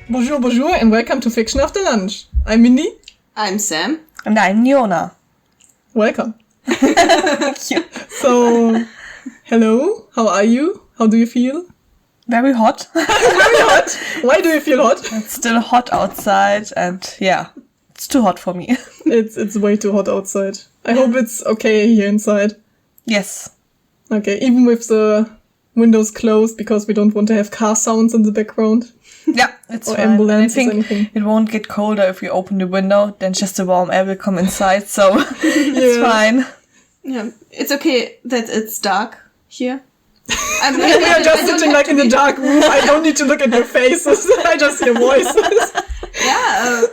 Bonjour, bonjour, and welcome to Fiction After Lunch. I'm Mindy. I'm Sam. And I'm Niona. Welcome. Thank you. So, hello, how are you? How do you feel? Very hot. Very hot. Why do you feel hot? It's still hot outside and yeah, it's too hot for me. It's way too hot outside. I hope it's okay here inside. Yes. Okay, even with the windows closed because we don't want to have car sounds in the background. Yeah, it's Or fine. ambulances, I think anything. it won't get colder if we open the window, then just the warm air will come inside, so it's fine. Yeah, it's okay that it's dark here. We are just sitting like in the dark room. I don't need to look at your faces. I just hear voices. Yeah,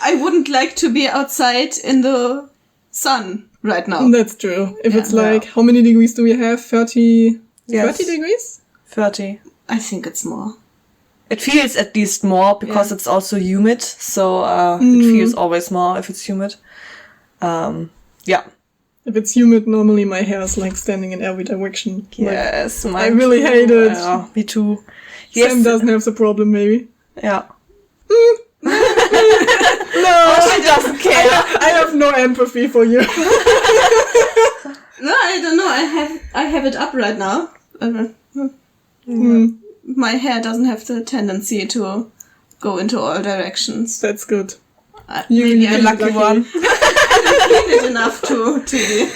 I wouldn't like to be outside in the sun right now. That's true. If it's Yeah. like, how many degrees do we have? 30? Yes. 30 degrees? 30. I think it's more. It feels at least more because it's also humid, so it feels always more if it's humid. Yeah. If it's humid, normally my hair is like standing in every direction. Like, Yes, I really hate it. Yeah, me too. Sam Yes, doesn't have the problem, maybe. yeah. No, She doesn't care. I have no empathy for you. No, I don't know. I have it up right now. My hair doesn't have the tendency to go into all directions. That's good. Maybe You're I'm Lucky one. clean it enough to be.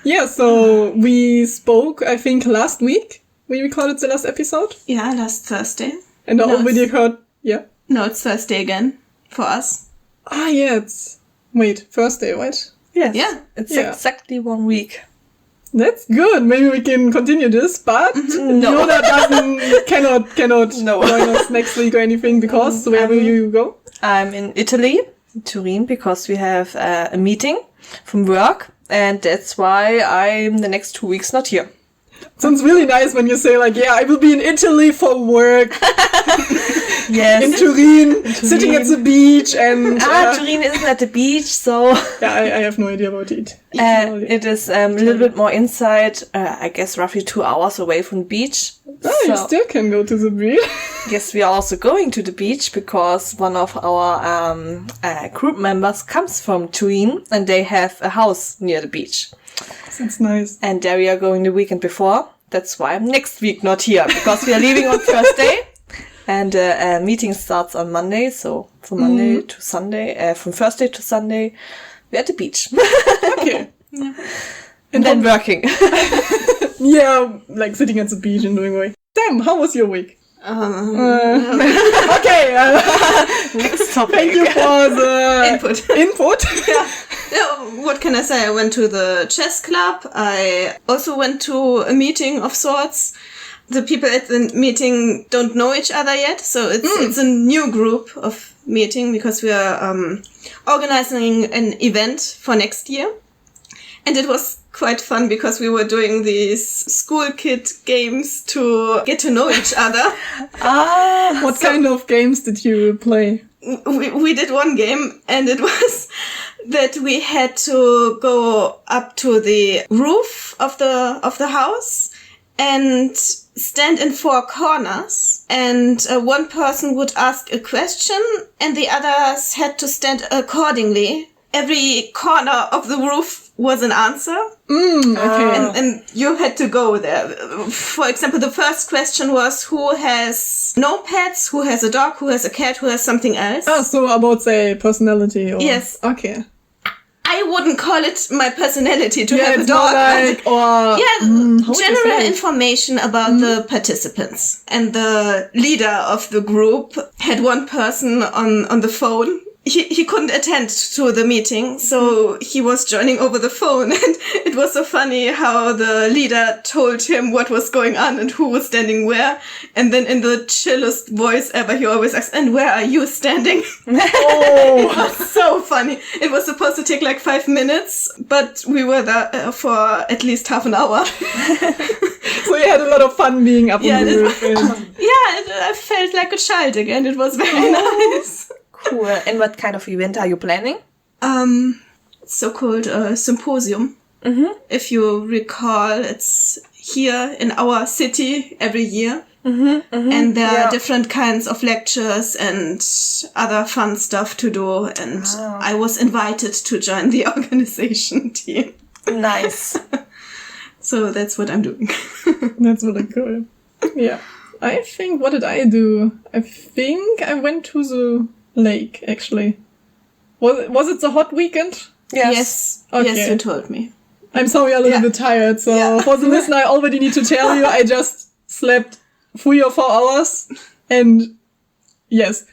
Yeah, so we spoke, I think, last week. We recorded the last episode. Yeah, last Thursday. And I No, already heard, yeah. No, it's Thursday again for us. Ah, yeah, it's, wait, Thursday, right? Yes. Yeah. It's Yeah. exactly 1 week. That's good. Maybe we can continue this, but No. Yoda cannot No. join us next week or anything because where will you go? I'm in Italy, in Turin, because we have a meeting from work, and that's why I'm the next 2 weeks not here. Sounds really nice when you say like, yeah, I will be in Italy for work, Yes. in Turin, sitting at the beach and... Turin isn't at the beach, so yeah, I have no idea about it. it is a little bit more inside, I guess roughly 2 hours away from the beach. Oh, you So- still can go to the beach. Yes, we are also going to the beach because one of our group members comes from Turin and they have a house near the beach. That's nice. And there we are going the weekend before. That's why I'm next week not here because we are leaving on Thursday and meeting starts on Monday. So from Monday to Sunday, from Thursday to Sunday, we're at the beach. Okay. And then working. Yeah, like sitting at the beach and doing work. Sam, how was your week? Okay, Next topic. thank you for the Input. input. Yeah, what can I say? I went to the chess club. I also went to a meeting of sorts. The people at the meeting don't know each other yet, so it's a new group of meeting because we are organizing an event for next year. And it was quite fun because we were doing these school kid games to get to know each other. What kind of games did you play? We did one game and it was that we had to go up to the roof of the house and stand in 4 corners, and one person would ask a question and the others had to stand accordingly. Every corner of the roof was an answer. Okay. And you had to go there. For example, the first question was who has no pets, who has a dog, who has a cat, who has something else. Ah, so about, say, personality or... Yes. Okay. I wouldn't call it my personality to Yeah, have a it's more dog. like, or... Yeah, how would you general say it? information about the participants. And the leader of the group had one person on the phone. He couldn't attend to the meeting, so he was joining over the phone, and it was so funny how the leader told him what was going on and who was standing where, and then in the chillest voice ever, he always asked, "And where are you standing?" Oh, It was so funny. It was supposed to take like 5 minutes, but we were there for at least half an hour. so you had a lot of fun being up Yeah, on the it roof. and- I felt like a child again. It was very nice. Cool. And what kind of event are you planning? It's so-called symposium. If you recall, it's here in our city every year. And there Yeah. are different kinds of lectures and other fun stuff to do. And I was invited to join the organization team. Nice. So that's what I'm doing. That's really cool. Yeah. I think, what did I do? I think I went to the lake, actually. Was it the hot weekend? Yes, Okay. you told me. I'm sorry, I'm a little bit tired. So for the listener, I already need to tell you, I just slept 3 or 4 hours. And yes,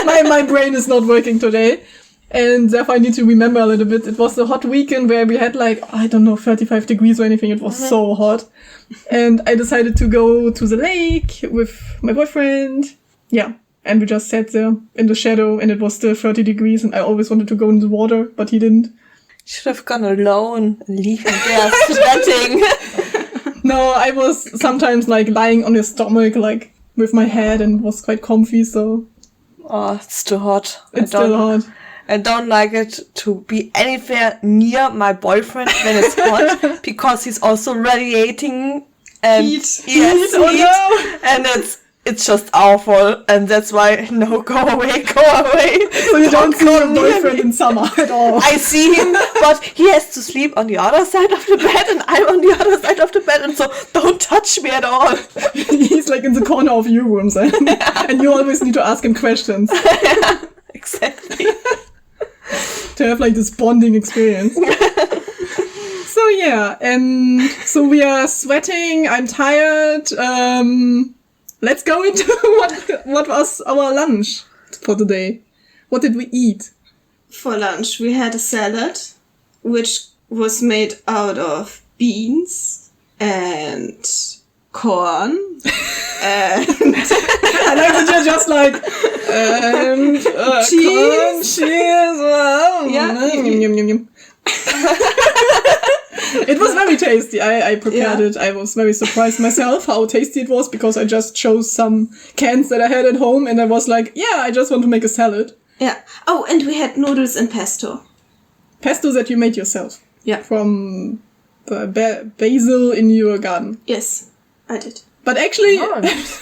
my brain is not working today. And therefore I need to remember a little bit. It was a hot weekend where we had 35 degrees or anything. It was so hot. And I decided to go to the lake with my boyfriend. Yeah. And we just sat there in the shadow and it was still 30 degrees and I always wanted to go in the water, but he didn't. Should have gone alone and leave him there sweating. No, I was sometimes lying on his stomach, with my head and was quite comfy, so. Oh, it's too hot. It's still hot. I don't like it to be anywhere near my boyfriend when it's hot because he's also radiating and Heat. Yes, Oh heat. no. And it's just awful, and that's why no, go away. So you don't see your boyfriend in summer at all. I see him, but he has to sleep on the other side of the bed, and I'm on the other side of the bed, and so don't touch me at all. He's in the corner of your room, and you always need to ask him questions Exactly. to have this bonding experience. So yeah, and so we are sweating. I'm tired. Let's go into what was our lunch for today. What did we eat? For lunch, we had a salad, which was made out of beans and corn. And I like that you're just corn, cheese. cheese. Wow. Yeah. Yum, yum, yum. It was very tasty. I prepared it. I was very surprised myself how tasty it was because I just chose some cans that I had at home and I was I just want to make a salad. Yeah. Oh, and we had noodles and pesto. Pesto that you made yourself. Yeah. From the basil in your garden. Yes, I did. But actually,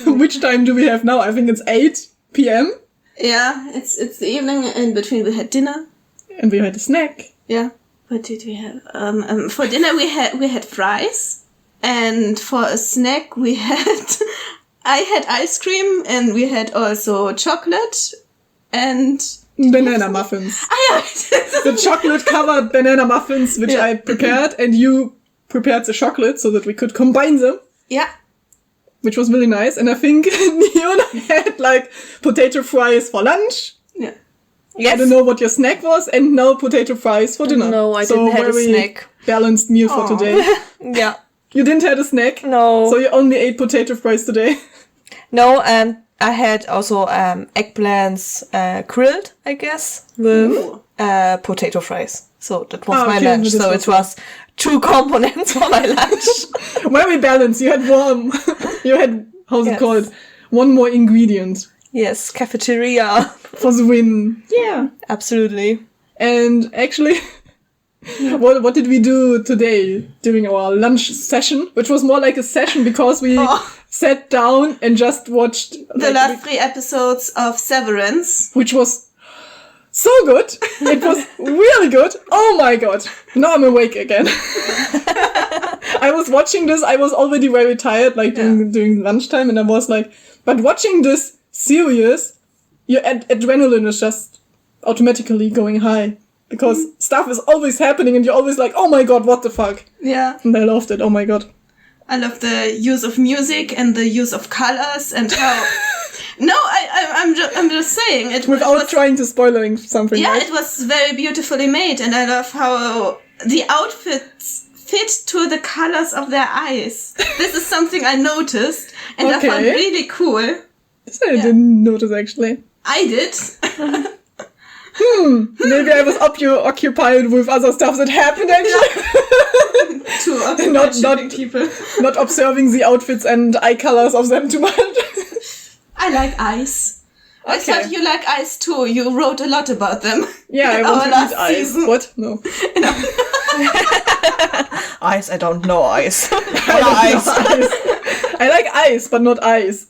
which time do we have now? I think it's 8 p.m. Yeah, it's the evening. In between, we had dinner. And we had a snack. Yeah. What did we have? For dinner, we had fries, and for a snack, I had ice cream, and we had also chocolate and Banana muffins. yeah. The chocolate-covered banana muffins, which I prepared, and you prepared the chocolate so that we could combine them. Yeah. Which was really nice. And I think Niona had potato fries for lunch. Yeah. Yes. I don't know what your snack was, and no potato fries for dinner. No, I didn't have a very snack. Balanced meal for today. Yeah. You didn't have a snack? No. So you only ate potato fries today? No, and I had also eggplants grilled, I guess, with potato fries. So that was my lunch. So it was 2 components for my lunch. Very balanced. You had warm. You had, how's it called? One more ingredient. Yes, cafeteria. For the win. Yeah. Absolutely. And actually, what did we do today during our lunch session? Which was more like a session because we sat down and just watched The last 3 episodes of Severance. which was so good. It was really good. Oh my god. Now I'm awake again. I was watching this. I was already very tired, during lunchtime. And I was but watching this series, your adrenaline is just automatically going high. Because stuff is always happening and you're always oh my god, what the fuck? Yeah. And I loved it. Oh my god. I love the use of music and the use of colors and how... No, I'm just saying it. Without trying to spoiling something. Yeah, right? it was very beautifully made, and I love how the outfits fit to the colors of their eyes. This is something I noticed, and I found really cool. This I didn't notice actually. I did. Maybe I was occupied with other stuff that happened actually. Not people. Not observing the outfits and eye colors of them too much. I like eyes. I thought you like eyes too. You wrote a lot about them. Yeah, I want to eat eyes. season. What? No. Ice, I don't know ice. Ice. I like ice, but not ice.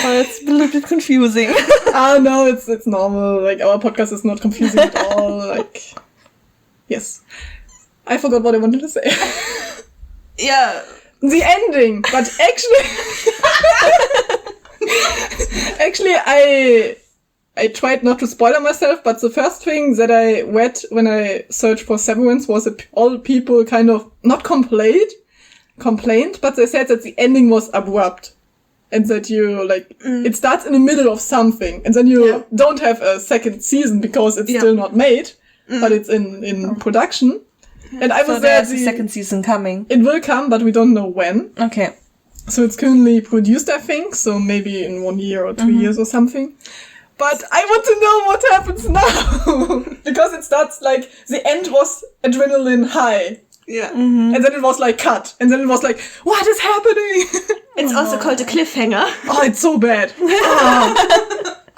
Oh, it's a little bit confusing. No, it's normal. Like, our podcast is not confusing at all. Like, yes. I forgot what I wanted to say. Yeah. The ending, but actually, I tried not to spoil myself, but the first thing that I read when I searched for Severance was that all people kind of not complained, but they said that the ending was abrupt. And that you, like, it starts in the middle of something, and then you don't have a second season because it's still not made, but it's in production. Yeah. And I was there. There's a second season coming. It will come, but we don't know when. Okay. So it's currently produced, I think, so maybe in 1 year or 2 years or something. But I want to know what happens now. Because it starts like, the end was adrenaline high. Yeah. And then it was like cut. And then it was like, what is happening? It's also called a cliffhanger. Oh, it's so bad.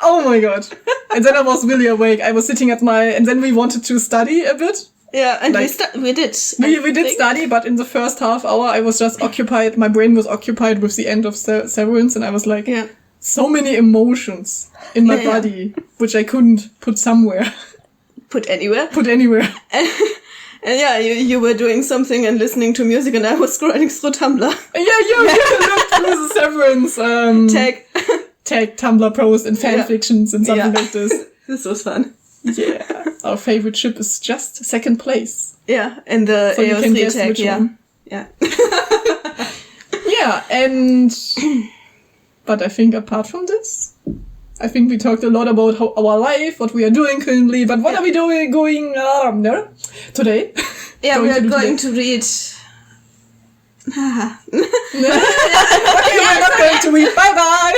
Oh my god. And then I was really awake. I was sitting and then we wanted to study a bit. Yeah, and like, we did. We did study, but in the first half hour, I was just occupied. My brain was occupied with the end of Severance, and I was like, so many emotions in my body, which I couldn't put somewhere. Put anywhere. And you were doing something and listening to music, and I was scrolling through Tumblr. Yeah, you looked through the Severance tag Tumblr post and fan fictions and something like this. This was fun. Yeah, our favorite ship is just second place. Yeah, and the so AO3 tag. Yeah. And but I think apart from this, I think we talked a lot about our life, what we are doing currently. But what are we doing today? Yeah, we are going to read. Okay, we're not going to read. Bye bye.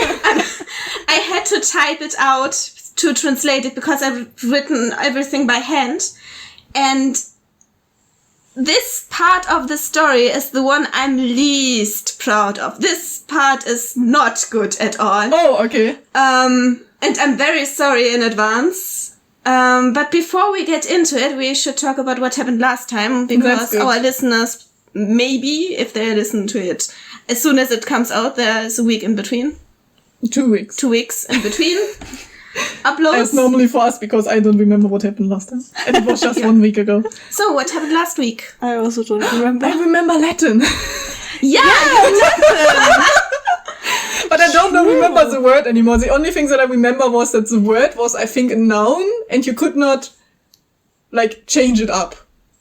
I had to type it out to translate it because I've written everything by hand, and this part of the story is the one I'm least proud of. This part is not good at all. Oh, okay. And I'm very sorry in advance. But before we get into it, we should talk about what happened last time, because our listeners, maybe if they listen to it as soon as it comes out, there's a week in between. 2 weeks. 2 weeks in between. Uploads. As normally for us, because I don't remember what happened last time. And it was just 1 week ago. So, what happened last week? I also don't remember. I remember Latin. Latin! But I don't remember the word anymore. The only thing that I remember was that the word was, I think, a noun, and you could not, like, change it up.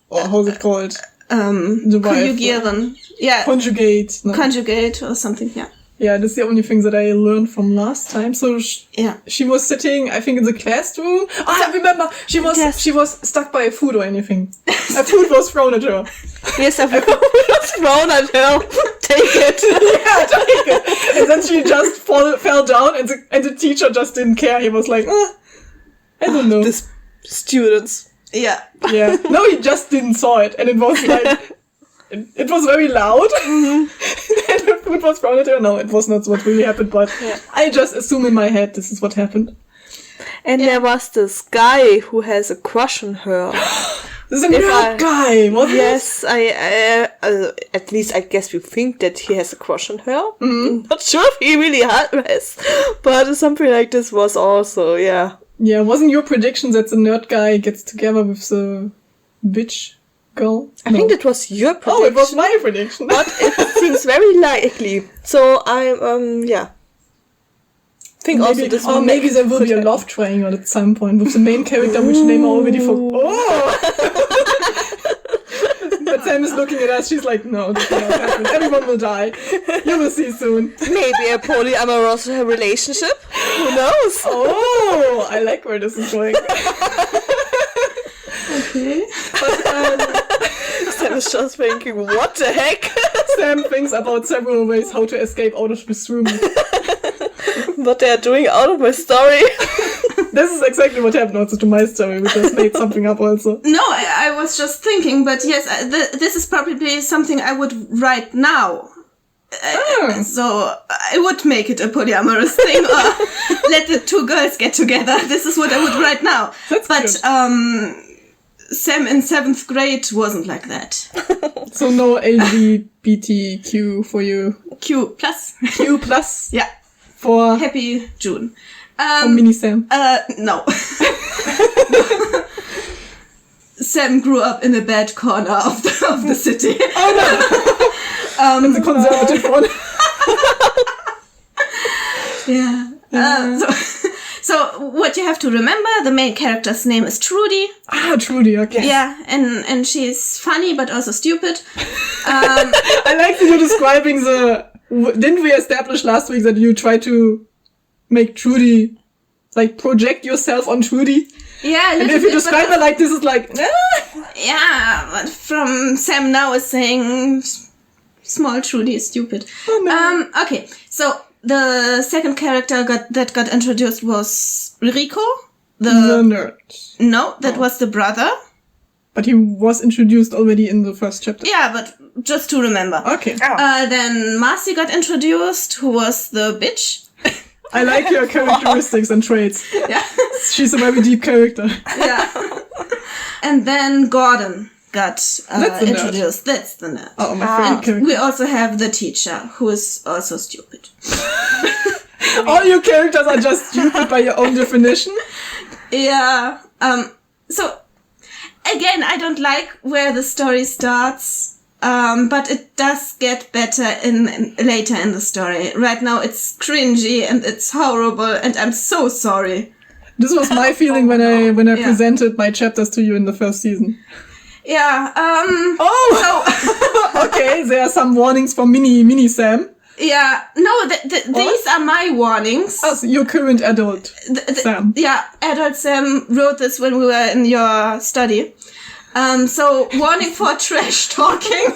Or how's it called? Conjugieren. Yeah. Conjugate. No. Conjugate or something, Yeah, that's the only thing that I learned from last time. So she was sitting, I think, in the classroom. Oh, I remember. She was stuck by a food or anything. A food was thrown at her. Yes, a food was thrown at her. Take it. Yeah, take it. And then she just fell down, and the teacher just didn't care. He was like, I don't know. The students. Yeah. Yeah. No, he just didn't saw it, and it was like. It was very loud. And the food was thrown at her. No, it was not what really happened, but I just assume in my head this is what happened. And there was this guy who has a crush on her. There's a nerd guy, wasn't Yes, at least I guess we think that he has a crush on her. Mm-hmm. Not sure if he really has, but something like this was also, Yeah, wasn't your prediction that the nerd guy gets together with the bitch girl? I think that was your prediction. Oh, it was my prediction. But it seems very likely. So I'm, think maybe, also this one. Maybe there will be a love triangle at some point with the main character, which name I already forgot. Oh! But Sam is looking at us. She's like, no, this will not happen. Everyone will die. You will see soon. Maybe a polyamorous relationship. Who knows? Oh, I like where this is going. Okay. But, Sam is just thinking, what the heck? Sam thinks about several ways how to escape out of this room. What they are doing out of my story. This is exactly what happened also to my story. We just made something up also. No, I was just thinking, but yes, this is probably something I would write now. So I would make it a polyamorous thing, or let the two girls get together. This is what I would write now. That's but good. Sam in 7th grade wasn't like that. So no LGBTQ for you. Q plus. Q plus Yeah. for Happy June. Mini Sam. No. Sam grew up in a bad corner of the city. Oh no! It's a conservative one. Yeah. So what you have to remember, the main character's name is Trudy. Ah, Trudy, okay. Yeah, and she's funny but also stupid. I like that you're describing didn't we establish last week that you try to make Trudy, like, project yourself on Trudy? Yeah, and if you describe her like this, is like, yeah, but from Sam now is saying small Trudy is stupid. Oh, no. Okay, so the second character that got introduced was Rico. The nerd. No, that was the brother. But he was introduced already in the first chapter. Yeah, but just to remember. Okay. Then Marcy got introduced, who was the bitch. I like your characteristics and traits. Yeah. She's a very deep character. Yeah. And then Gordon got introduced. That's the nerd. Oh, my favorite character. We also have the teacher, who is also stupid. All your characters are just stupid by your own definition? Yeah. So, again, I don't like where the story starts. But it does get better later in the story. Right now it's cringy and it's horrible and I'm so sorry. This was my feeling when I presented my chapters to you in the first season. Yeah, Okay, there are some warnings for mini Sam. Yeah, no, these are my warnings. Oh, so your current adult Sam. Yeah, adult Sam wrote this when we were in your study. So, warning for trash talking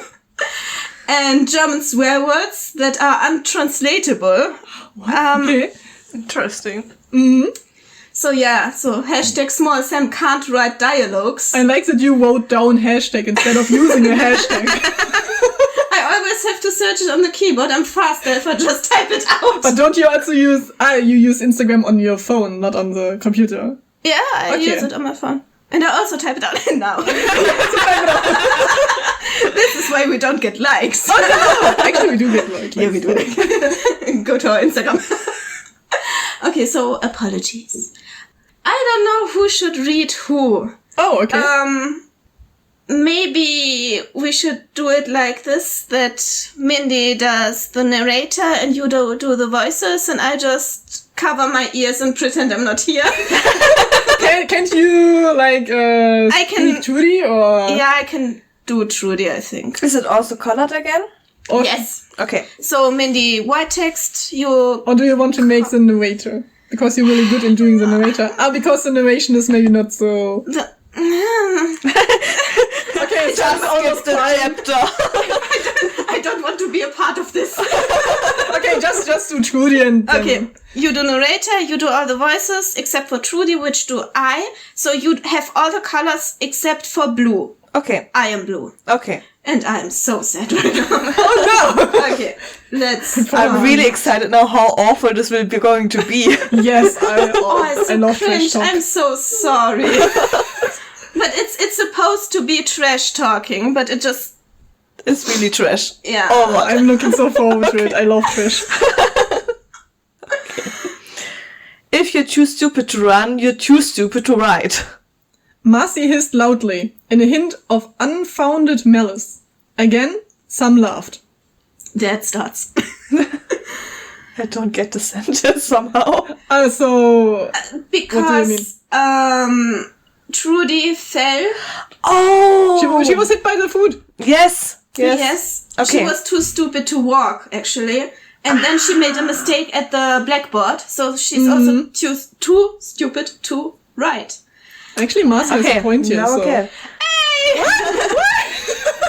and German swear words that are untranslatable. Okay. Interesting. Mm-hmm. So hashtag small Sam can't write dialogues. I like that you wrote down hashtag instead of using a hashtag. I always have to search it on the keyboard. I'm faster if I just type it out. But don't you also use Instagram on your phone, not on the computer? Yeah, I use it on my phone. And I also type it out now. This is why we don't get likes. Oh no! Actually, we do get likes. Yeah, we do. Go to our Instagram. Okay, so apologies. I don't know who should read who. Oh, okay. Maybe we should do it like this, that Mindy does the narrator and you do the voices and I just cover my ears and pretend I'm not here. Can't you, I can speak Trudy, or? Yeah, I can do Trudy, I think. Is it also colored again? Or, yes. Okay. So, Mindy, white text, Or do you want to make the narrator? Because you're really good in doing the narrator. Because the narration is maybe not so... Okay, it's just almost the chapter. I don't want to be a part of this. Okay, just do Trudy and... Okay, you do narrator, you do all the voices, except for Trudy, which do I. So you have all the colors except for blue. Okay. I am blue. Okay. And I am so sad right now. Oh no! Okay, let's... I'm really excited now how awful this will be going to be. Yes, it's I love trash cringe. talk. I'm so sorry. But it's supposed to be trash talking, but it just... It's really trash. Yeah. Oh, I'm looking so forward to it. I love trash. Okay. If you're too stupid to run, you're too stupid to write. Marcy hissed loudly, in a hint of unfounded malice. Again, some laughed. There it starts. I don't get the sentence somehow. So... Because... What do you mean? Trudy fell. Oh! She was hit by the food. Yes. Yes. Okay. She was too stupid to walk, actually. And then she made a mistake at the blackboard. So she's also too stupid to write. Actually, Marcy has a point here. No, okay. Hey!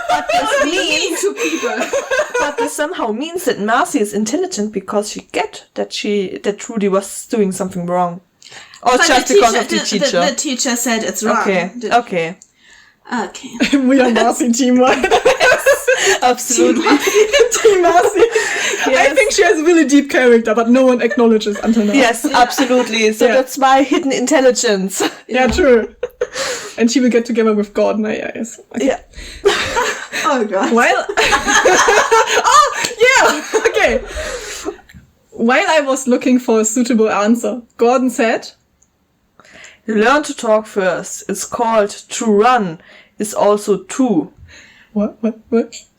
But this mean means to people. But this somehow means that Marcy is intelligent because she get that Trudy was doing something wrong. Or But just because of the teacher. The teacher said it's wrong. Okay. Okay. We are Marcy team, right? Absolutely. Team Marcy. I think she has a really deep character, but no one acknowledges until now. Yes, absolutely. So that's my hidden intelligence. Yeah, true. And she will get together with Gordon, I guess. Okay. Yeah. Oh god. Well, okay. While I was looking for a suitable answer, Gordon said, Learn to talk first. It's called to run. It's also to. What?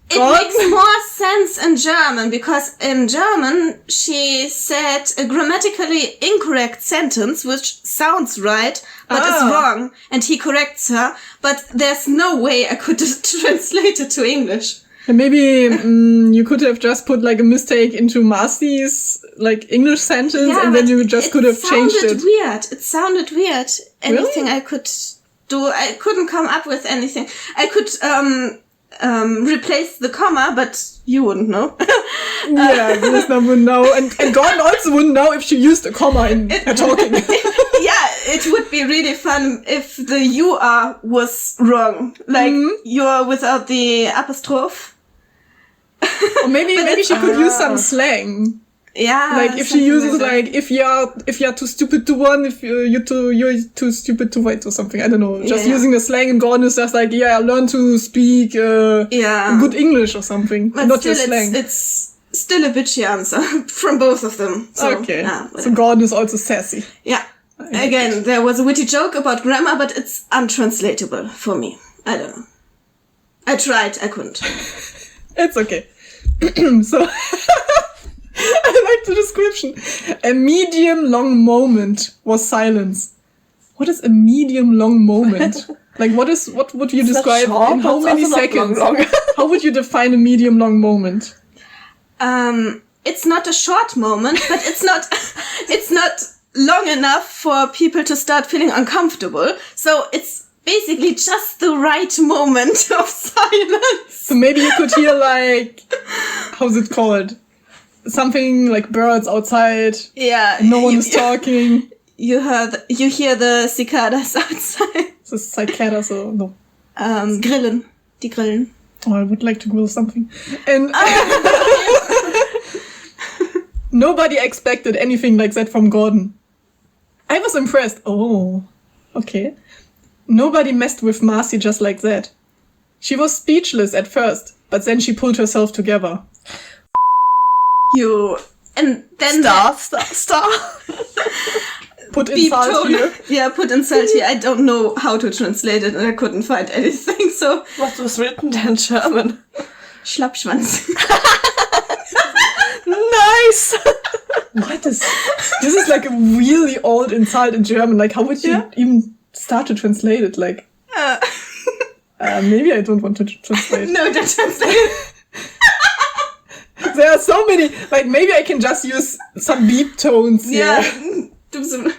It makes more sense in German, because in German she said a grammatically incorrect sentence, which sounds right, but is wrong, and he corrects her, but there's no way I could translate it to English. And maybe you could have just put like a mistake into Marcy's like English sentence, and then you just could have changed it. It sounded weird. Anything I could do, I couldn't come up with anything. I could replace the comma, but you wouldn't know. Yeah, the listener wouldn't know, and Gordon also wouldn't know if she used a comma in her talking. Yeah, it would be really fun if the you are was wrong, like you're without the apostrophe. Or maybe she could use some slang. Yeah, like if she uses like if you're too stupid to run, if you're too stupid to wait or something. I don't know. Just using the slang, and Gordon is just like, learn to speak good English or something, but not still, your slang. It's still a bitchy answer from both of them. So, okay, so Gordon is also sassy. Yeah. Again, there was a witty joke about grammar, but it's untranslatable for me. I don't know. I tried, I couldn't. It's okay. So. I like the description. A medium long moment was silence. What is a medium long moment? Like what would you describe in how many seconds? Long. How would you define a medium long moment? It's not a short moment, but it's not long enough for people to start feeling uncomfortable. So it's basically just the right moment of silence. So maybe you could hear like, how's it called? Something like birds outside. Yeah. No one is talking. You hear the cicadas outside. The cicadas or no? Grillen. Die grillen. Oh, I would like to grill something. And nobody expected anything like that from Gordon. I was impressed. Oh, okay. Nobody messed with Marcy just like that. She was speechless at first, but then she pulled herself together. You and then star. Put insult here. Yeah, put insult here. I don't know how to translate it, and I couldn't find anything. So what was written there in German? Schlappschwanz. Nice. What is this? Is like a really old insult in German. Like, how would you even start to translate it? Like, maybe I don't want to translate. No, don't translate it. There are so many, like maybe I can just use some beep tones here. Yeah.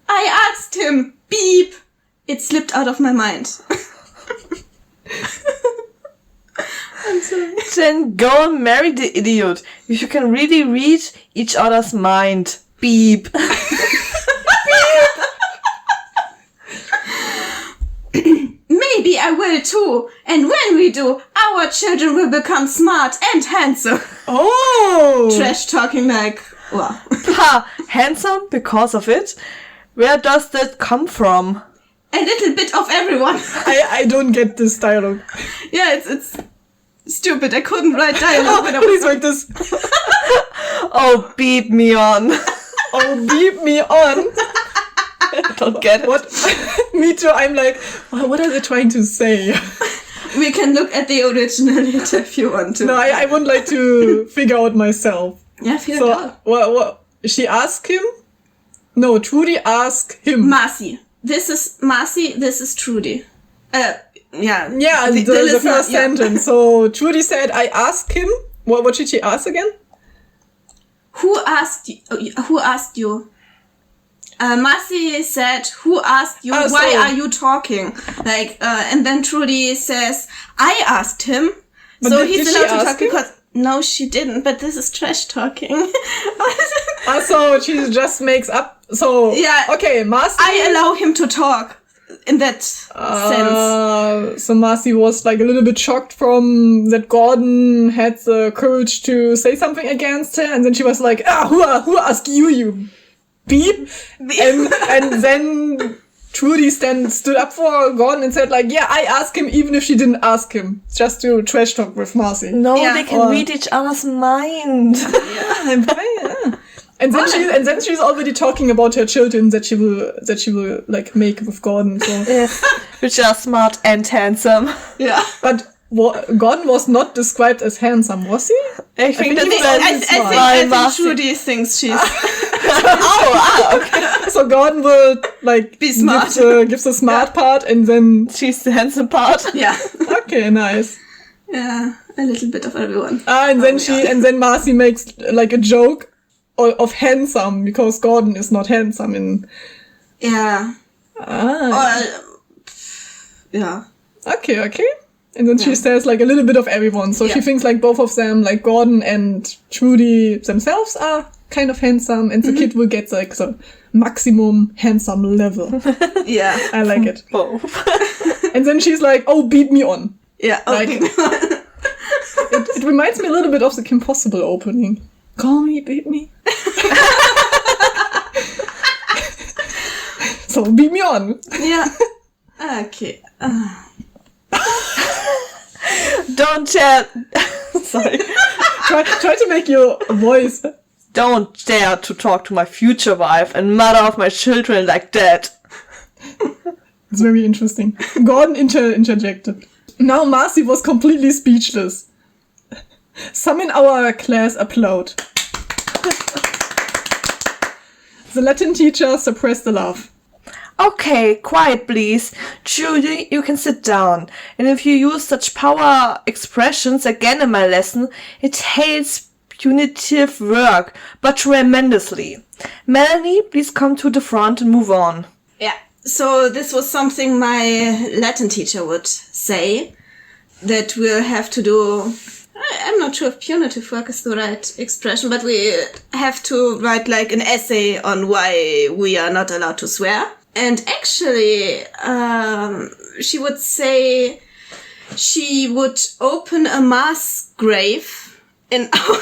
I asked him, beep. It slipped out of my mind. I'm sorry. Then go and marry the idiot. If you can really read each other's mind. Beep. Maybe I will too. And when we do, our children will become smart and handsome. Oh! Trash talking like, wow. Ha! Handsome because of it? Where does that come from? A little bit of everyone. I don't get this dialogue. Yeah, it's stupid. I couldn't write dialogue. Please like this. Oh, beep me on. Oh, beep me on. Don't get it. What? Me too. I'm like, well, what are they trying to say? We can look at the original later if you want to. No, I would like to figure out myself. Yeah, figure it out. What? She asked him? No, Trudy asked him. Marcy. This is Marcy. This is Trudy. Yeah. Yeah, the first sentence. So Trudy said, I asked him. What did she ask again? Who asked you? Marcy said, who asked you? Why are you talking? Like, and then Trudy says, I asked him. But so he's allowed to talk him? because... No, she didn't, but this is trash talking. So she just makes up. So, yeah. Okay, Marcy. I allow him to talk. in that sense. So Marcy was like a little bit shocked from that Gordon had the courage to say something against her, and then she was like, who asked you beep? And then Trudy stood up for Gordon and said like, yeah, I asked him even if she didn't ask him, just to trash talk with Marcy. No, they can read each other's mind. Yeah. And then she's already talking about her children that she will like make with Gordon. So. Yes, which are smart and handsome. Yeah, but Gordon was not described as handsome, was he? I think I think Trudy thinks she's. Okay. So Gordon will like be smart, gives the smart part, and then she's the handsome part. Yeah. Okay, nice. Yeah, a little bit of everyone. And then Marcy makes like a joke of handsome, because Gordon is not handsome in... Yeah. Yeah. Okay. And then she says like a little bit of everyone. So she thinks like both of them, like Gordon and Trudy themselves are kind of handsome, and the kid will get like the maximum handsome level. Yeah. I like it. Both. And then she's like, oh, beat me on. Yeah. Like, it reminds me a little bit of the Kim Possible opening. Call me, beat me. So beat me on. Yeah. Okay. Don't tell. Sorry. Try to make your voice. Don't dare to talk to my future wife and mother of my children like that. It's very interesting. Gordon interjected. Now Marcy was completely speechless. Some in our class applaud. The Latin teacher suppressed a laugh. Okay, quiet please. Judy, you can sit down. And if you use such power expressions again in my lesson, it hates punitive work, but tremendously. Melanie, please come to the front and move on. Yeah, so this was something my Latin teacher would say, that we'll have to do... I'm not sure if punitive work is the right expression, but we have to write like an essay on why we are not allowed to swear. And actually, she would say she would open a mass grave in our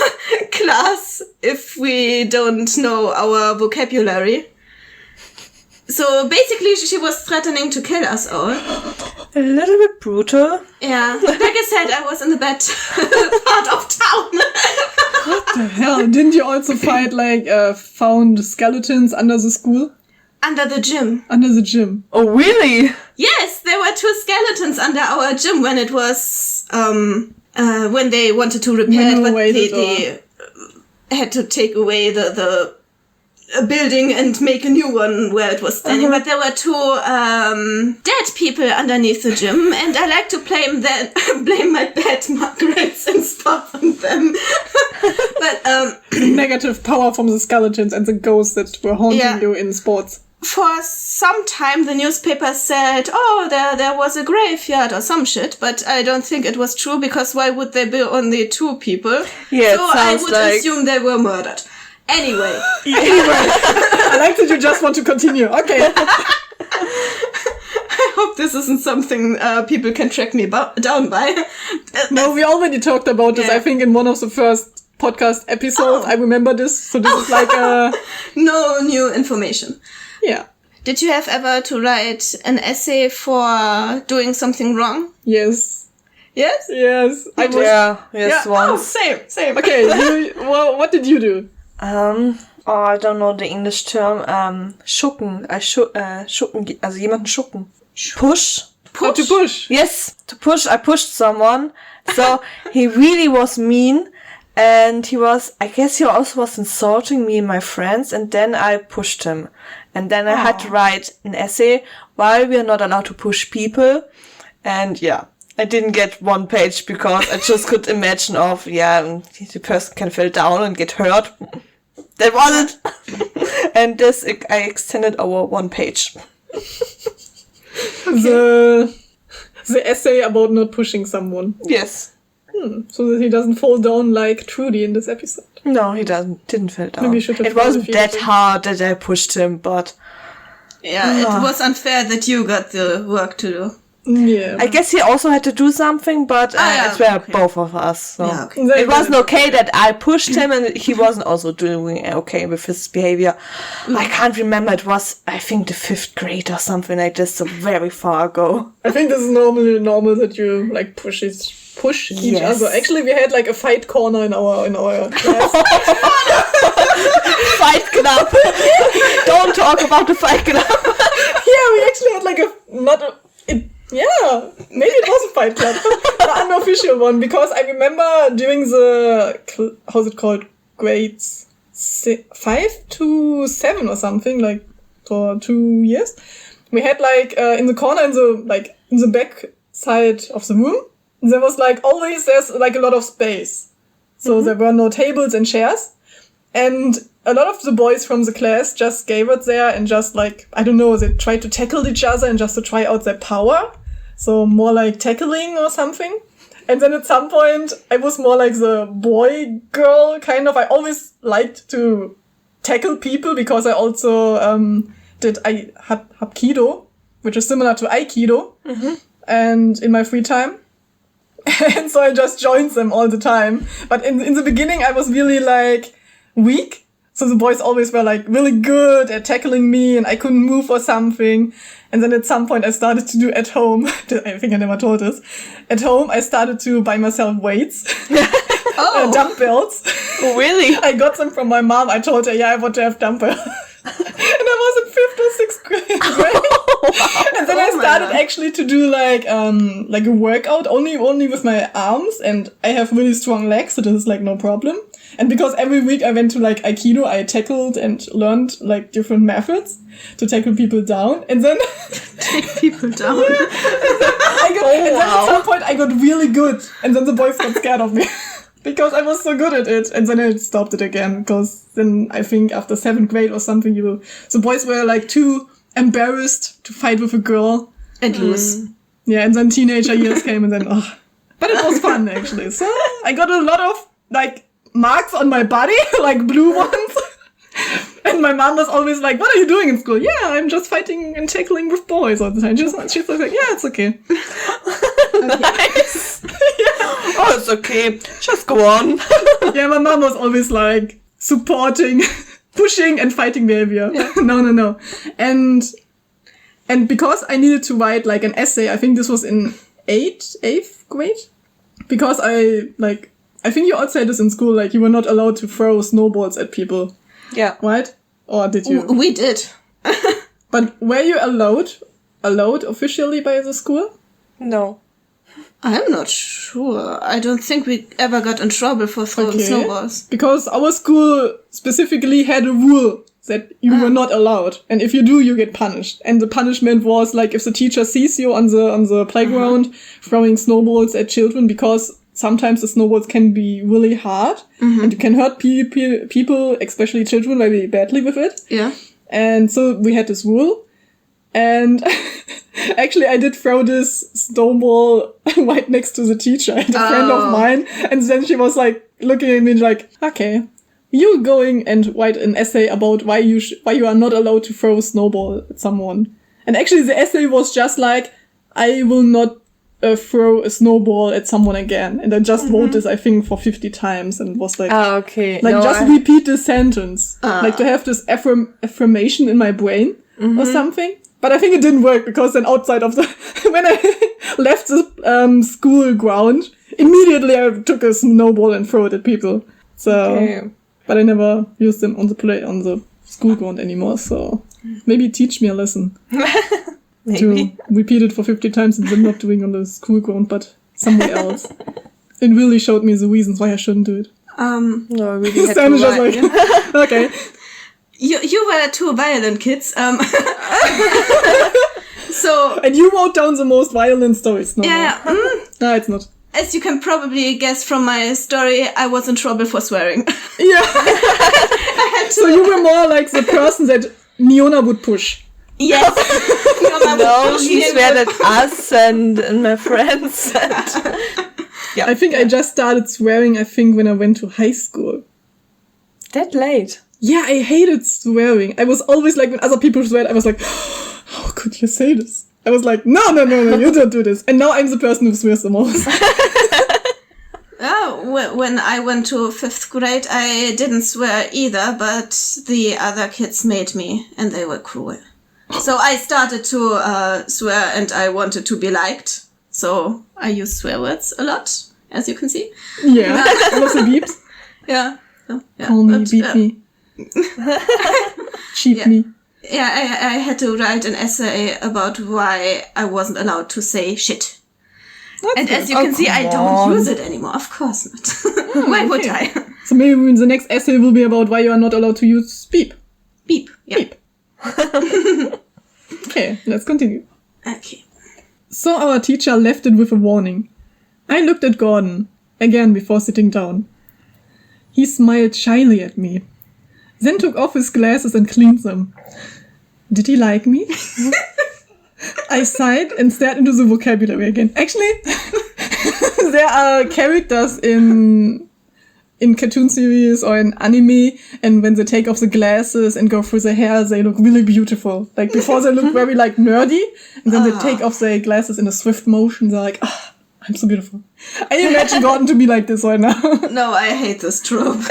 class if we don't know our vocabulary. So basically, she was threatening to kill us all. A little bit brutal. Yeah, like I said, I was in the bad part of town. What the hell? Didn't you also find found skeletons under the school? Under the gym. Under the gym. Oh, really? Yes, there were 2 skeletons under our gym when it was, when they wanted to repair it, but they had to take away the building and make a new one where it was standing. But there were 2 dead people underneath the gym, and I like to blame my bad grades and stuff on them. But negative power from the skeletons and the ghosts that were haunting you in sports. For some time, the newspaper said, oh, there was a graveyard or some shit, but I don't think it was true, because why would there be only 2 people? Yeah, so I would assume they were murdered. Anyway. I like that you just want to continue. Okay. I hope this isn't something people can track me down by. No, we already talked about this, I think, in one of the first podcast episodes. I remember this. So this is like no new information. Yeah. Did you have ever to write an essay for doing something wrong? Yes. Yes? Yes. Once. Oh, same. Okay, what did you do? I don't know the English term. Schucken. Schucken, also jemanden schucken. Push. Oh, to push. Yes, to push. I pushed someone. So he really was mean. And I guess he also was insulting me and my friends. And then I pushed him. And then I had to write an essay why we are not allowed to push people. And yeah, I didn't get 1 page because I just could imagine the person can fall down and get hurt. That was it. And this, I extended our 1 page. The essay about not pushing someone. Yes. So that he doesn't fall down like Trudy in this episode. No, he didn't fall down. Maybe you should have it wasn't that hard that I pushed him, but Yeah, it was unfair that you got the work to do. Yeah. I guess he also had to do something, but it were both of us. So. Yeah, okay. It wasn't okay that I pushed him and he wasn't also doing okay with his behavior. I can't remember. It was, I think, the 5th grade or something like this, so very far ago. I think this is normal that you like push each other. Actually, we had like a fight corner in our class. Fight club. Don't talk about the fight club. Yeah, we actually had like maybe it was a fight club, the unofficial one, because I remember during the how's it called, grades 5 to 7 or something, like for 2 years, we had like in the corner in the back side of the room, there was like always there's like a lot of space, so there were no tables and chairs, and a lot of the boys from the class just gathered there and just like, I don't know, they tried to tackle each other and just to try out their power. So more like tackling or something. And then at some point, I was more like the boy girl kind of. I always liked to tackle people because I also had Hapkido, which is similar to Aikido, and in my free time. And so I just joined them all the time. But in the beginning, I was really like weak. So the boys always were like really good at tackling me and I couldn't move or something. And then at some point I started to do at home. I think I never told this. At home, I started to buy myself weights. Dumbbells. Oh, really? I got them from my mom. I told her, I want to have dumbbells. And I was in 5th or 6th grade. And then I started actually to do like a workout only with my arms, and I have really strong legs, so this is like no problem. And because every week I went to like Aikido, I tackled and learned like different methods to tackle people down. And then take people down. Then at some point I got really good, and then the boys got scared of me. Because I was so good at it. And then I stopped it again. Because then I think after 7th grade or something, the boys were like too embarrassed to fight with a girl. And lose. Yeah, and then teenager years came and then, But it was fun actually. So I got a lot of like marks on my body, like blue ones. And my mom was always like, what are you doing in school? Yeah, I'm just fighting and tackling with boys all the time. She's like, yeah, it's okay. Nice. Oh, it's okay. Just go on. Yeah, my mom was always like supporting, pushing and fighting behavior. Yeah. No. And because I needed to write like an essay, I think this was in 8th grade. Because I think you all said this in school, like you were not allowed to throw snowballs at people. Yeah. Right? Or did you? We did. But were you allowed officially by the school? No. I'm not sure. I don't think we ever got in trouble for throwing snowballs. Because our school specifically had a rule that you were not allowed. And if you do, you get punished. And the punishment was like if the teacher sees you on the playground throwing snowballs at children, because sometimes the snowballs can be really hard and you can hurt people, especially children, very badly with it. Yeah. And so we had this rule. And actually, I did throw this snowball right next to the teacher, and a friend of mine. And then she was like looking at me like, okay, you're going and write an essay about why you are not allowed to throw a snowball at someone. And actually, the essay was just like, I will not throw a snowball at someone again. And I just wrote this, I think, for 50 times and was like, okay. Like repeat this sentence. Like to have this affirmation in my brain or something. But I think it didn't work because then outside of when I left the school ground, immediately I took a snowball and threw it at people. So, but I never used them on the school ground anymore. So maybe teach me a lesson. To repeat it for 50 times and then not doing on the school ground, but somewhere else. It really showed me the reasons why I shouldn't do it. No, I really had Sam to is just like, okay. You were two violent kids. So and you wrote down the most violent stories. No, no, it's not. As you can probably guess from my story, I was in trouble for swearing. Yeah. So you were more like the person that Niona would push. Yes. No, he sweared at us and my friends. I think I just started swearing, when I went to high school. That late? Yeah, I hated swearing. I was always like, when other people swear, I was like, how could you say this? I was like, no, you don't do this. And now I'm the person who swears the most. When I went to 5th grade, I didn't swear either, but the other kids made me, and they were cruel. So I started to swear, and I wanted to be liked. So I use swear words a lot, as you can see. Yeah, also beeps. Yeah. So, yeah. Call me, beat me. Cheat me. Yeah, I had to write an essay about why I wasn't allowed to say shit. And as you can see, I don't use it anymore. Of course not. Why would I? So maybe the next essay will be about why you are not allowed to use beep. Beep. Yeah. Beep. Okay, let's continue. Okay. So our teacher left it with a warning. I looked at Gordon, again before sitting down. He smiled shyly at me, then took off his glasses and cleaned them. Did he like me? I sighed and stared into the vocabulary again. Actually, there are characters in cartoon series or in anime, and when they take off the glasses and go through their hair, they look really beautiful. Like, before they look very, like, nerdy, and then they take off their glasses in a swift motion, they're like, I'm so beautiful. I imagine Gordon to be like this right now. No, I hate this trope.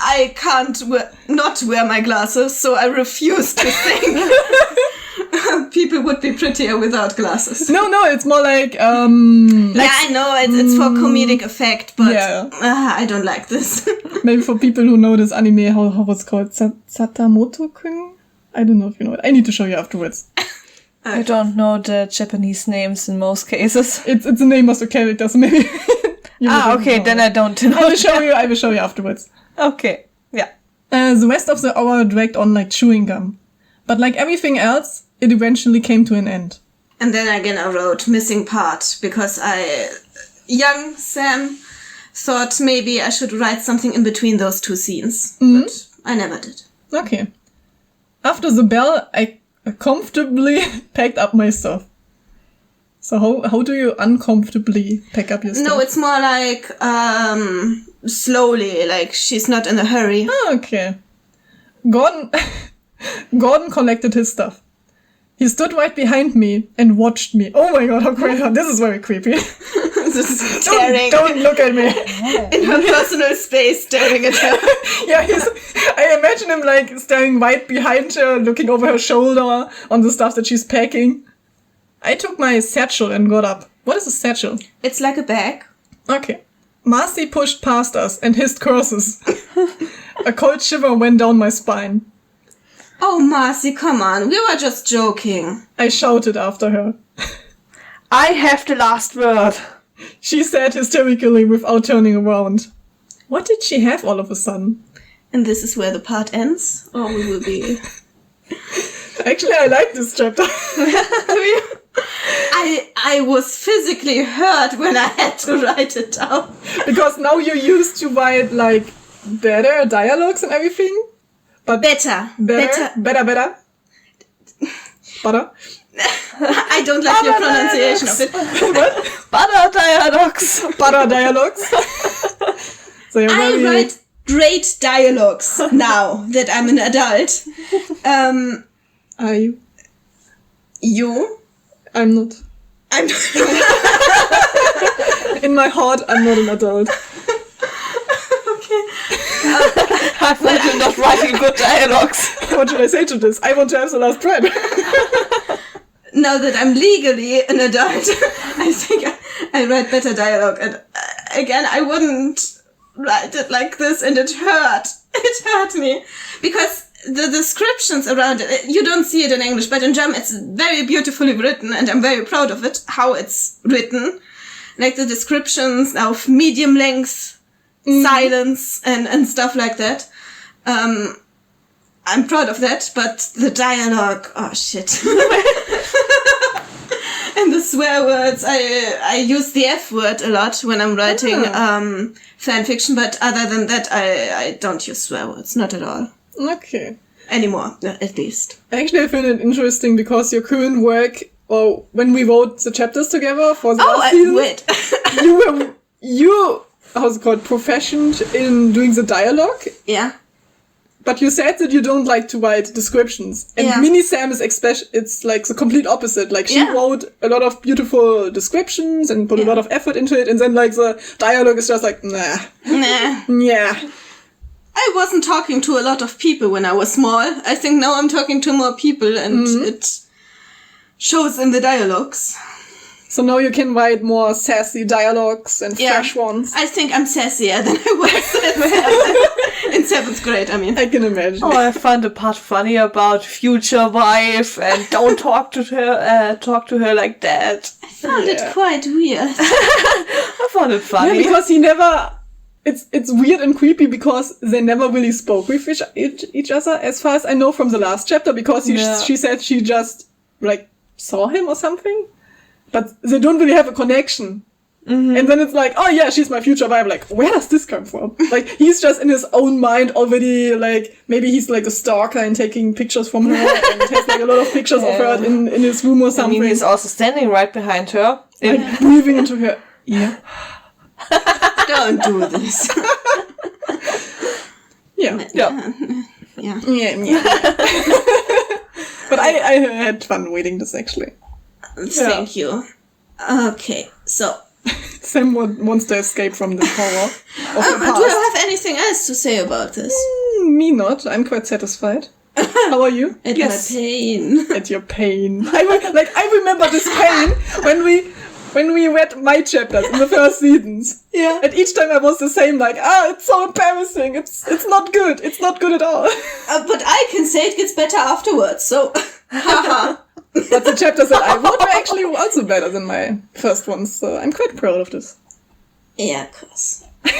I can't not wear my glasses, so I refuse to think people would be prettier without glasses. No, it's more like, yeah, I know, it's for comedic effect, but I don't like this. Maybe for people who know this anime, how was it called? Satamoto-kun? I don't know if you know it. I need to show you afterwards. I don't know the Japanese names in most cases. It's the name of the character, so maybe... okay, then I don't know. I will show you afterwards. Okay, yeah. The rest of the hour dragged on like chewing gum. But like everything else, it eventually came to an end. And then again I wrote missing part, because young Sam thought maybe I should write something in between those two scenes. Mm-hmm. But I never did. Okay. After the bell, I comfortably packed up my stuff. So how do you uncomfortably pack up your stuff? No, it's more like slowly, like she's not in a hurry. Oh, okay. Gordon collected his stuff. He stood right behind me and watched me. Oh my god, how creepy. This is very creepy. This is staring. Don't look at me. In her personal space, staring at her. Yeah, I imagine him like staring right behind her, looking over her shoulder on the stuff that she's packing. I took my satchel and got up. What is a satchel? It's like a bag. Okay. Marcy pushed past us and hissed curses. A cold shiver went down my spine. Oh, Marcy, come on. We were just joking. I shouted after her. I have the last word. She said hysterically without turning around. What did she have all of a sudden? And this is where the part ends? Or we will be... Actually, I like this chapter. I was physically hurt when I had to write it down. Because now you're used to write, like, better dialogues and everything. But better. Better. Butter. I don't like your pronunciation of it. What? Butter dialogues. So you're I write great dialogues now that I'm an adult. Are you? You? I'm not. In my heart, I'm not an adult. Okay. I thought you're not writing good dialogues. What should I say to this? I want to have the last bread. Now that I'm legally an adult, I think I write better dialogue. And again, I wouldn't write it like this, and it hurt. It hurt me. Because the descriptions around it, you don't see it in English, but in German it's very beautifully written, and I'm very proud of it, how it's written. Like the descriptions of medium length, silence, and stuff like that. I'm proud of that, but the dialogue, oh shit. And the swear words, I use the F word a lot when I'm writing fan fiction, but other than that, I don't use swear words, not at all. Okay. Anymore, at least. Actually, I find it interesting because your current work, or when we wrote the chapters together for the last season, wait. you how's it called, proficient in doing the dialogue. Yeah. But you said that you don't like to write descriptions. And Mini Sam is it's like the complete opposite. Like she wrote a lot of beautiful descriptions and put a lot of effort into it. And then like the dialogue is just like, nah. Yeah. I wasn't talking to a lot of people when I was small. I think now I'm talking to more people and it shows in the dialogues. So now you can write more sassy dialogues and fresh ones. I think I'm sassier than I was in 7th grade, I mean. I can imagine. Oh, I found the part funny about future wife and don't talk to her like that. I found it quite weird. I found it funny. Yeah, because he never... It's weird and creepy because they never really spoke with each other, as far as I know from the last chapter, because she said she just, like, saw him or something. But they don't really have a connection. Mm-hmm. And then it's like, oh yeah, she's my future wife. Like, where does this come from? Like, he's just in his own mind already, like, maybe he's like a stalker and taking pictures from her and has like a lot of pictures of her in his room or something. I mean, he's also standing right behind her. Like, breathing into her ear. Don't do this. Yeah. But I had fun reading this, actually. Thank you. Okay, so... Sam wants to escape from this horror of the past. Do I have anything else to say about this? Me not. I'm quite satisfied. How are you? At my pain. At your pain. I remember this pain when we read my chapters in the first seasons. Yeah. And each time I was the same, like, it's so embarrassing. It's not good. It's not good at all. But I can say it gets better afterwards, so... Haha. But the chapters that I wrote were actually also better than my first ones, so I'm quite proud of this. Yeah, of course. Okay.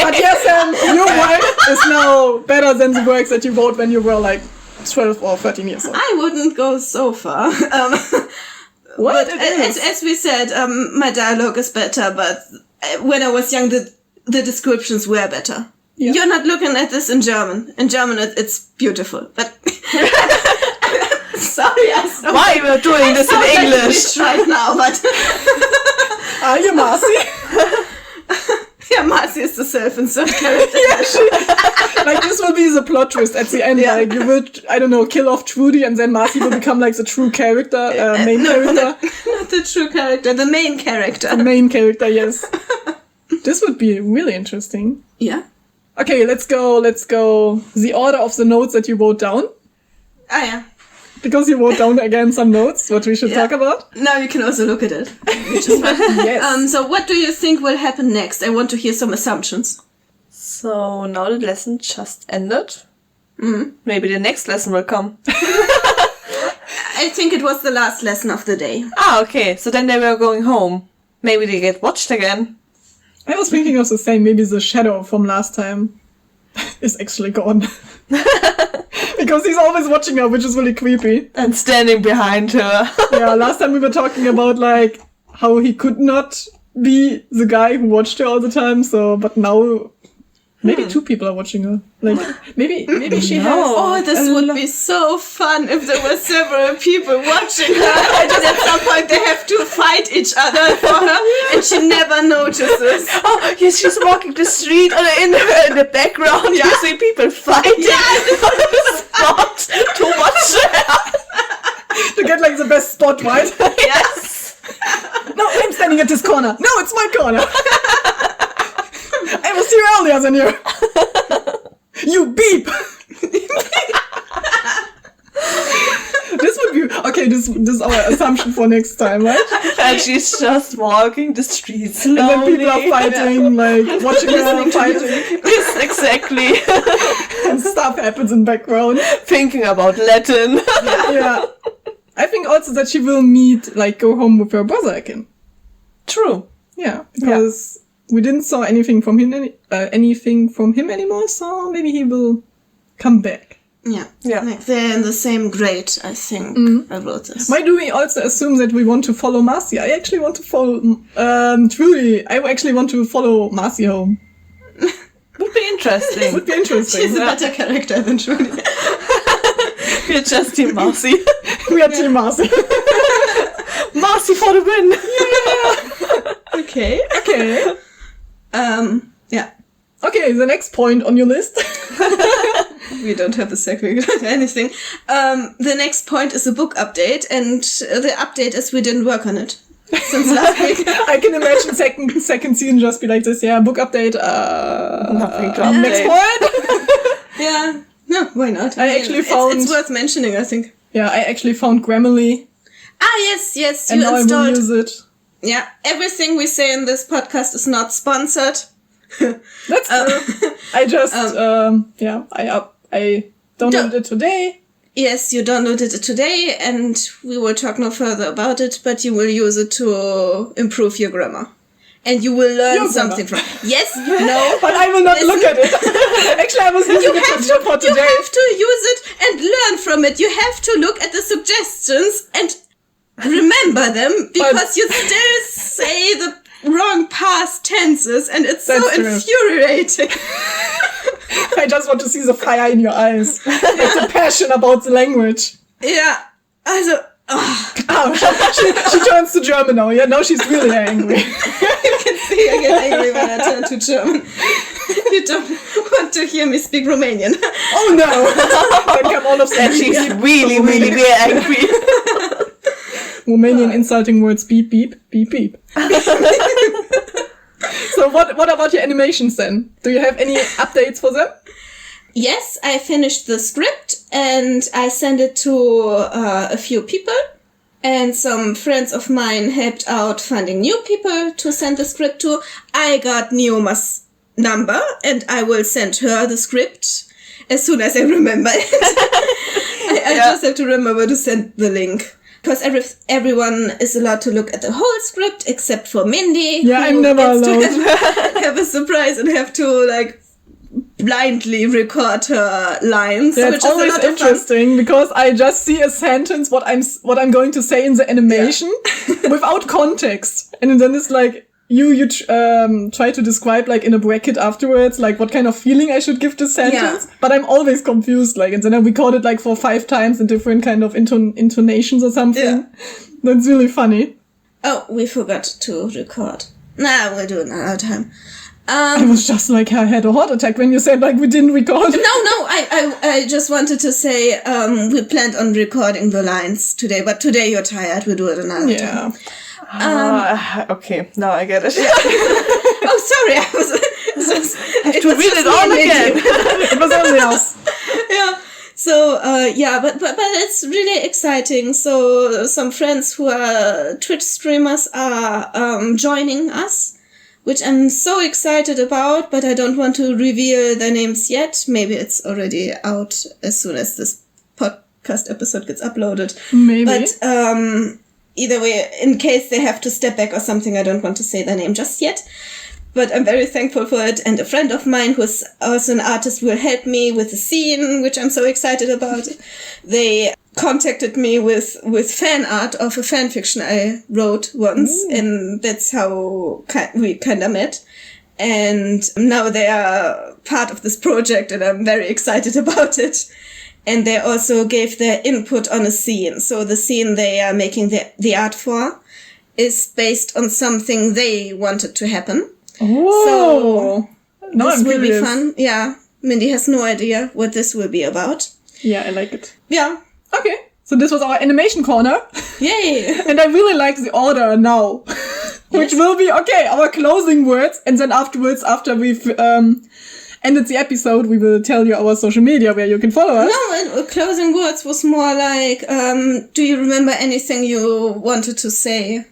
But yes, your work is now better than the works that you wrote when you were like 12 or 13 years old. I wouldn't go so far. What? But as we said, my dialogue is better, but when I was young, the descriptions were better. Yeah. You're not looking at this in German. In German, it's beautiful. But sorry, why are we doing this in English right now? But are you Marcy? Yeah, Marcy is the self-insert character. Like this will be the plot twist at the end. Yeah. Like you will, I don't know, kill off Trudy, and then Marcy will become like the true character, main character. Not the true character, the main character. The main character, yes. This would be really interesting. Yeah. Okay, let's go. The order of the notes that you wrote down. Ah, yeah. Because you wrote down again some notes, what we should talk about. Now you can also look at it. Which is fun. Yes. So what do you think will happen next? I want to hear some assumptions. So now the lesson just ended. Maybe the next lesson will come. I think it was the last lesson of the day. Ah, okay. So then they were going home. Maybe they get watched again. I was thinking of the same. Maybe the shadow from last time is actually gone. Because he's always watching her, which is really creepy. And standing behind her. Yeah, last time we were talking about, like, how he could not be the guy who watched her all the time, but now maybe two people are watching her. Like, maybe she has... Oh, this would be so fun if there were several people watching her, and at some point they have to fight each other for her, and she never notices. Oh, yes, she's walking the street, and in the background you see people fighting. Spot to watch her. To get, like, the best spot, right? Yes. No, I'm standing at this corner. No, it's my corner. I was here earlier than you. You beep. This would be okay. This is our assumption for next time, right? And she's just walking the streets slowly. And then people are fighting, like watching her fighting. Yes, exactly. And stuff happens in background. Thinking about Latin. Yeah. I think also that she will go home with her brother again. True. Yeah, because. Yeah. We didn't saw anything from him anymore, so maybe he will come back. Yeah. Like they're in the same grade, I think. I wrote this. Why do we also assume that we want to follow Marcy? I actually want to follow Trudy. I actually want to follow Marcy home. Would be interesting. She's a better character than Trudy. We're just Team Marcy. We are Team Marcy. Marcy for the win. Yeah. Okay. Okay. Yeah. Okay, the next point on your list. We don't have a sec, we don't have anything. The next point is a book update, and the update is we didn't work on it since last week. I can imagine second scene just be like this. Yeah, book update. Nothing to update. Next point. Yeah. No, why not? I actually found... It's worth mentioning, I think. Yeah, I actually found Grammarly. Ah, yes, And you now installed... I will use it. Yeah, everything we say in this podcast is not sponsored. That's true. I just, I downloaded it today. Yes, you downloaded it today, and we will talk no further about it, but you will use it to improve your grammar. And you will learn something from it. Yes, no. But I will not look at it. Actually, I was using it for today. You have to use it and learn from it. You have to look at the suggestions and remember them, because you still say the wrong past tenses, and it's so infuriating. I just want to see the fire in your eyes. It's a passion about the language. Yeah. Also, she turns to German now. Yeah, now she's really angry. You can see I get angry when I turn to German. You don't want to hear me speak Romanian. Oh no! Then come all of And she's really, really, really angry. Romanian insulting words: beep, beep, beep, beep. So what about your animations then? Do you have any updates for them? Yes, I finished the script and I sent it to a few people, and some friends of mine helped out finding new people to send the script to. I got Nioma's number and I will send her the script as soon as I remember it. I just have to remember to send the link. Because everyone is allowed to look at the whole script except for Mindy. Yeah, I'm never allowed. Have a surprise and have to blindly record her lines. Yeah, it's always interesting because I just see a sentence what I'm going to say in the animation without context, and then it's like you try to describe in a bracket afterwards what kind of feeling I should give this sentence, but I'm always confused and then I record it for 5 times in different kind of intonations or something. Yeah. That's really funny. Oh, we forgot to record. Nah, we'll do it another time. I was just I had a heart attack when you said we didn't record. No, I just wanted to say we planned on recording the lines today, but today you're tired, we'll do it another time. Okay, now I get it. Oh, sorry, I have to read it all again. It was only us. Yeah. So, but it's really exciting. So some friends who are Twitch streamers are joining us, which I'm so excited about, but I don't want to reveal their names yet. Maybe it's already out as soon as this podcast episode gets uploaded. Maybe. But, either way, in case they have to step back or something, I don't want to say their name just yet. But I'm very thankful for it. And a friend of mine who's also an artist will help me with the scene, which I'm so excited about. They contacted me with fan art of a fan fiction I wrote once. Ooh. And that's how we kind of met. And now they are part of this project and I'm very excited about it. And they also gave their input on a scene. So the scene they are making the art for is based on something they wanted to happen. Oh, so this will be fun. Yeah, Mindy has no idea what this will be about. Yeah, I like it. Yeah. Okay, so this was our animation corner. Yay! And I really like the order now. Which will be, our closing words. And then afterwards, after we've ended the episode, we will tell you our social media where you can follow us. No, closing words was more do you remember anything you wanted to say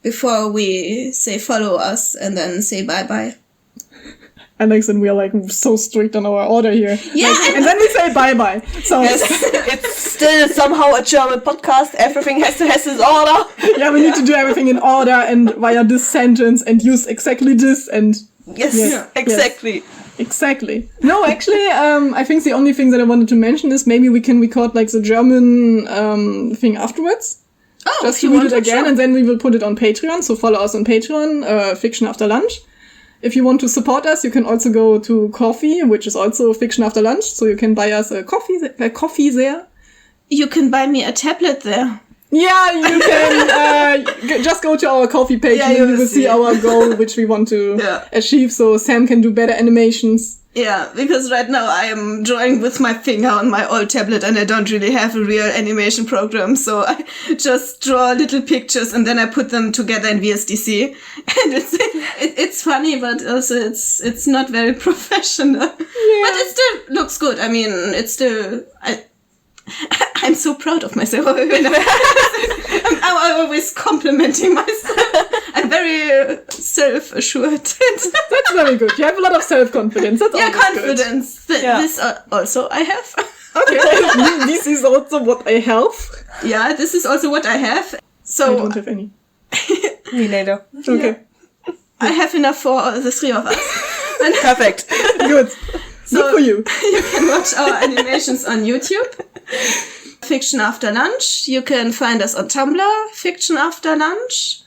before we say follow us and then say bye-bye? Alex and we are so strict on our order here. Yeah. And then we say bye-bye. So yes, it's still somehow a German podcast. Everything has its order. Yeah, we need to do everything in order and via this sentence and use exactly this and... Yes, exactly. Yes. Exactly. No, actually, I think the only thing that I wanted to mention is maybe we can record the German thing afterwards. Oh, just to read it again, and then we will put it on Patreon. So follow us on Patreon, Fiction After Lunch. If you want to support us, you can also go to Coffee, which is also Fiction After Lunch. So you can buy us a coffee there. You can buy me a tablet there. Yeah, you can just go to our coffee page and you will see our goal, which we want to achieve. So Sam can do better animations. Yeah, because right now I am drawing with my finger on my old tablet and I don't really have a real animation program. So I just draw little pictures and then I put them together in VSDC. And it's funny, but also it's not very professional. Yeah. But it still looks good. I mean, it's still... I'm so proud of myself. I'm always complimenting myself. I'm very self-assured. That's very good. You have a lot of self-confidence. That's confidence. This also I have. Okay, this is also what I have. Yeah, this is also what I have. So I don't have any. Me neither. Okay. Yeah. I have enough for the three of us. Perfect. Good. So good for you. You can watch our animations on YouTube. Fiction After Lunch. You can find us on Tumblr, Fiction After Lunch.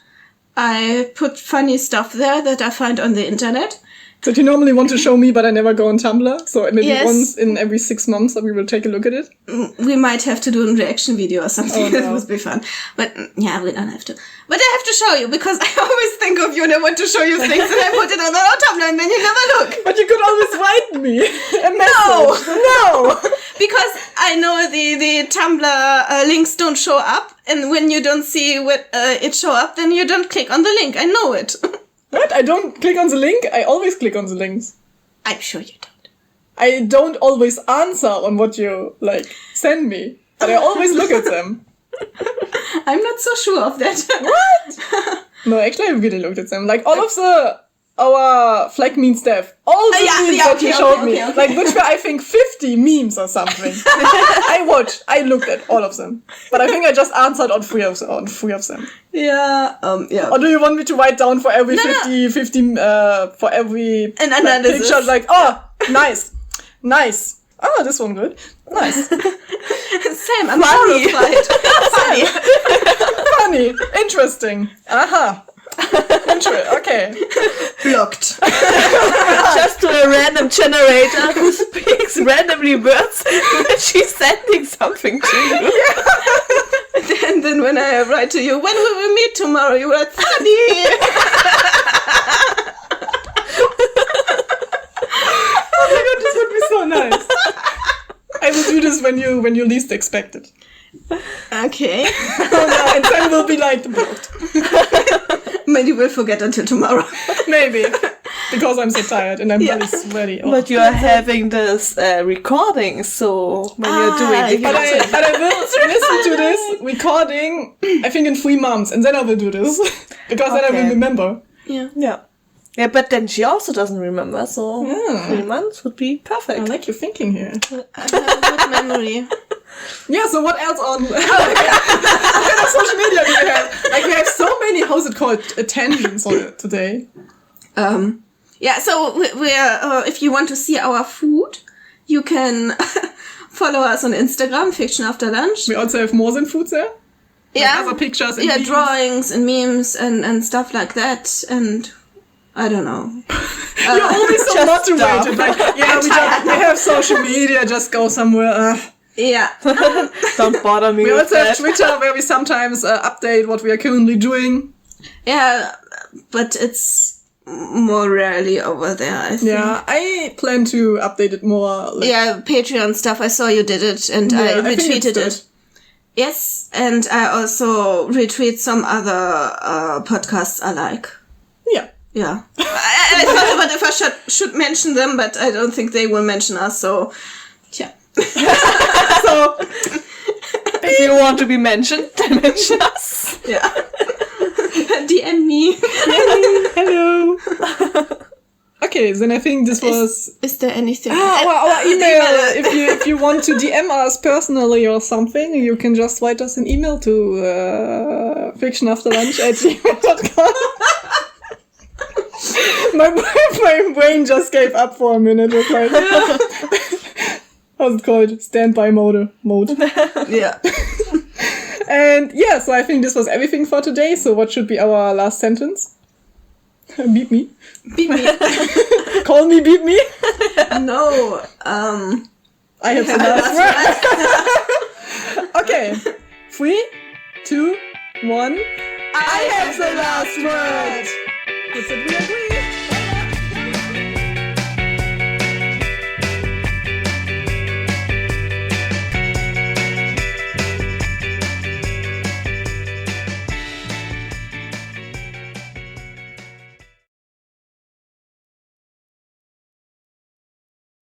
I put funny stuff there that I find on the internet. That you normally want to show me, but I never go on Tumblr. So maybe once in every 6 months we will take a look at it. We might have to do a reaction video or something. Oh, no. That would be fun. But yeah, we don't have to. But I have to show you because I always think of you and I want to show you things and I put it on our Tumblr and then you never look. But you could always write me a message. No! Because I know the Tumblr links don't show up, and when you don't see it show up, then you don't click on the link. I know it. What? I don't click on the link? I always click on the links. I'm sure you don't. I don't always answer on what you, send me. But I always look at them. I'm not so sure of that. What? No, actually I really looked at them. All of our flag memes stuff. All the memes that you showed me. Which were, I think, 50 memes or something. I looked at all of them. But I think I just answered on three of them. Yeah, yeah. Or do you want me to write down for every 50, for every picture, nice. Oh, this one good. Nice. Sam, I'm horrified. Funny. Interesting. Aha. Okay. Blocked. Just to a random generator who speaks randomly words when she's sending something to you. Yeah. And then when I write to you, when will we meet tomorrow? You write, funny. Oh my god, this would be so nice. I will do this when you least expect it. Okay. Oh no, and then we'll be blocked. Maybe we'll forget until tomorrow. Maybe. Because I'm so tired and I'm very sweaty. Oh. But you are having this recording, so when you're doing the But I will listen to this recording, I think in 3 months, and then I will do this. Because then I will remember. Yeah. Yeah, but then she also doesn't remember, so 3 months would be perfect. I like your thinking here. I have a good memory. Yeah, so what else on what kind of social media do you have? We have so many, how's it called, tangents today. Yeah, so we're if you want to see our food, you can follow us on Instagram, Fiction After Lunch. We also have more than food there. Yeah. Other pictures and memes. Drawings and memes and stuff like that, and I don't know. You're always so motivated. We have social media, just go somewhere. Yeah. Don't bother me. We with also have Twitter where we sometimes update what we are currently doing. Yeah, but it's more rarely over there, I think. Yeah, I plan to update it more. Patreon stuff. I saw you did it and I retweeted it. Yes, and I also retweet some other podcasts I like. Yeah. Yeah. I thought about if I should mention them, but I don't think they will mention us, so yeah. So if you want to be mentioned, then mention us. Yeah. DM me. Hello. Okay, then I think this was... Is there anything? Our email. If you want to DM us personally or something, you can just write us an email to fictionafterlunch@gmail.com. My brain just gave up for a minute. It's how's it called? Standby mode. Yeah. And so I think this was everything for today. So what should be our last sentence? Beep me. Beep me. Call me, beep me. No. I have the last word. Okay. 3, 2, 1. I have the last word. That's it, we agree.